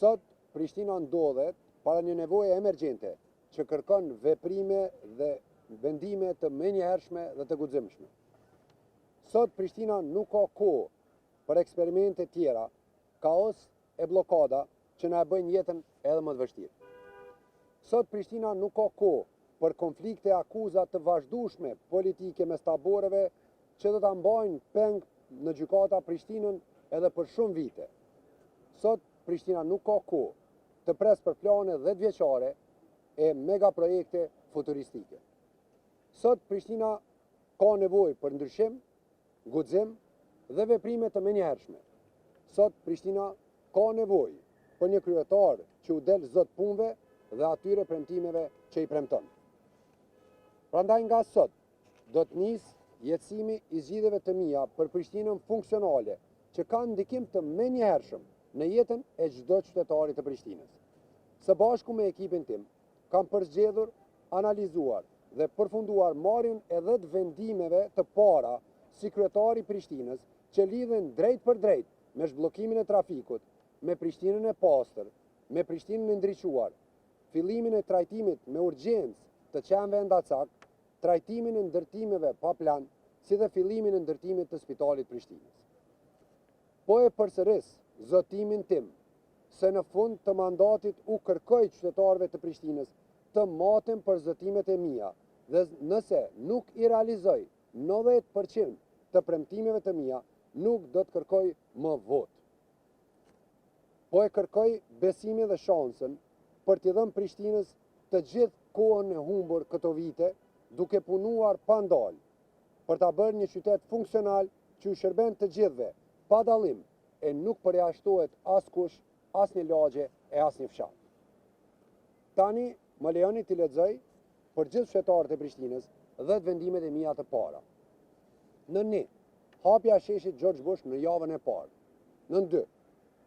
Sot Prishtina ndodhet para një nevoje emergjente që kërkon veprime dhe vendime të menjëhershme dhe të guximshme. Sot Prishtina nuk ka kohë për eksperimente tjera, kaos e blokada që na e bëjnë jetën edhe më të vështirë. Sot Prishtina nuk ka kohë për konflikte akuza të vazhdueshme politike mes taboreve që do ta mbajnë peng në gjykata Prishtinën edhe për shumë vite. Sot Prishtina nuk ka kohë të pres për plane 10 vjeçare e mega projekte futuristike. Sot Prishtina ka nevojë për ndryshim, guxim dhe veprime të menjëhershme. Sot Prishtina ka nevojë për një kryetar që u del zot punëve dhe atyre premtimeve që i premton. Prandaj nga sot do të nisë jetësimi i zgjidhjeve të mia për Prishtinën funksionale që ka ndikim të menjëhershëm në jetën e çdo qytetari të Prishtinës. Së bashku me ekipin tim, kam përzgjedhur, analizuar dhe përfunduar marrjen edhe të vendimeve të para si kryetari i Prishtinës që lidhen drejt për drejt me zhbllokimin e trafikut, me Prishtinën e pastër, me Prishtinën e ndriçuar, fillimin e trajtimit me urgjencë të qenëve ndacak, trajtimin e ndërtimeve pa plan, si dhe fillimin e ndërtimit të Spitalit Prishtinës. Po e përsëris zotimin tim se në fund të mandatit u kërkoj qytetarëve të Prishtinës të maten për zotimet e mia dhe nëse nuk i realizoj 90% të premtimeve të mia, nuk do të kërkoj më votë. Po e kërkoj besimin dhe shansën për t'i dhënë Prishtinës të gjithë kohën e humbur këto vite, duke punuar pa ndalë, për ta bërë një qytet funksional që u shërben të gjithëve, pa dallim, e nuk përjashtohet askush, asnjë lagje e asnjë fshat. Tani më lejoni t'i lexoj për gjithë qytetarët e Prishtinës 10 vendimet e mia të para. Në 1, hapja e sheshit George Bush në javën e parë. Në 2,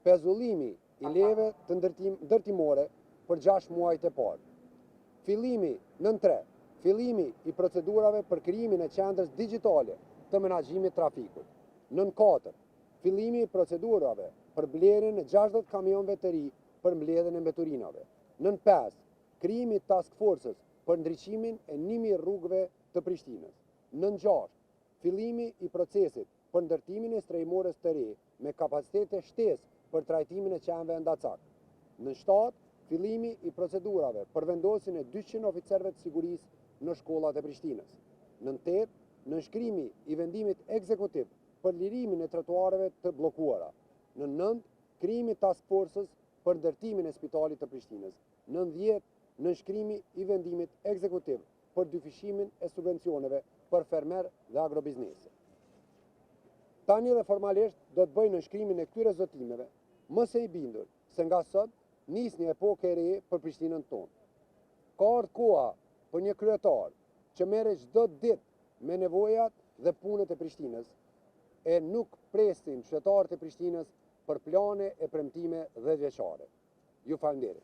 pezullimi i leve të ndërtimore për 6 muajt e parë. Në 3, fillimi i procedurave për krijimin e qendrës digjitale të menaxhimit trafikut. Në 4, fillimi i procedurave për blerjen e 60 kamionëve të ri për mbledhjen e mbeturinave. Në 5, krijimi i task forces për ndriçimin e 1000 rrugëve të Prishtinës. Në 6, fillimi i procesit për ndërtimin e strehimores të re me kapacitete shtesë për trajtimin e qenëve ndacak. Në 7, fillimi i procedurave për vendosjen e 200 oficerëve të sigurisë në shkollat e Prishtinës. Në 8, nënshkrimi i vendimit ekzekutiv për lirimin e trotuareve të bllokuara. Në 9, krijimi i task forces për ndërtimin e Spitalit të Prishtinës. Në 10, nënshkrimi i vendimit ekzekutiv për dyfishimin e subvencioneve për fermer dhe agrobiznesin. Tani dhe formalisht do të bëj nënshkrimin e këtyre zotimeve, më së i bindur se nga sot nis një epokë e re për Prishtinën tonë. Ka ardhur koha për një kryetar që merret çdo ditë me nevojat dhe punët e Prishtinës e nuk presin qytetarët e Prishtinës për plane e premtime 10 vjeçare. Ju falenderoj.